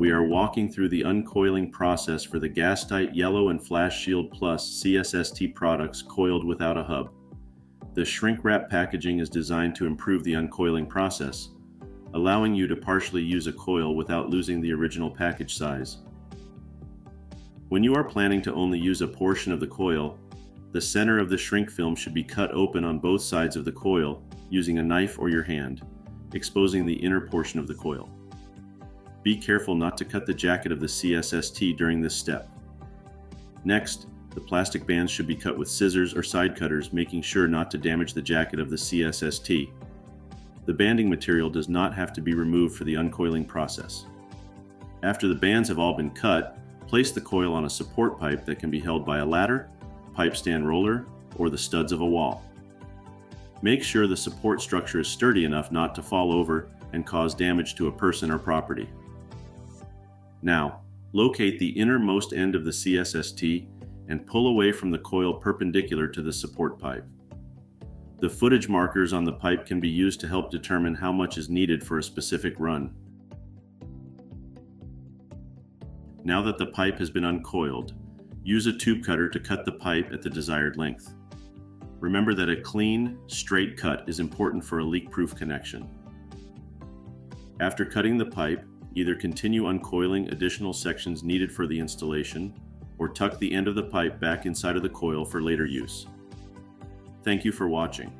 we are walking through the uncoiling process for the Gastite Yellow and FlashShield Plus CSST products coiled without a hub. The shrink wrap packaging is designed to improve the uncoiling process, allowing you to partially use a coil without losing the original package size. When you are planning to only use a portion of the coil, the center of the shrink film should be cut open on both sides of the coil using a knife or your hand, exposing the inner portion of the coil. Be careful not to cut the jacket of the CSST during this step. Next, the plastic bands should be cut with scissors or side cutters, making sure not to damage the jacket of the CSST. The banding material does not have to be removed for the uncoiling process. After the bands have all been cut, place the coil on a support pipe that can be held by a ladder, pipe stand roller, or the studs of a wall. Make sure the support structure is sturdy enough not to fall over and cause damage to a person or property. Now, locate the innermost end of the CSST and pull away from the coil perpendicular to the support pipe. The footage markers on the pipe can be used to help determine how much is needed for a specific run. Now that the pipe has been uncoiled, use a tube cutter to cut the pipe at the desired length. Remember that a clean, straight cut is important for a leak-proof connection. After cutting the pipe, either continue uncoiling additional sections needed for the installation, or tuck the end of the pipe back inside of the coil for later use. Thank you for watching.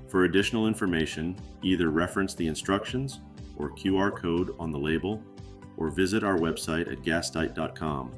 For additional information, either reference the instructions or QR code on the label, or visit our website at gastite.com.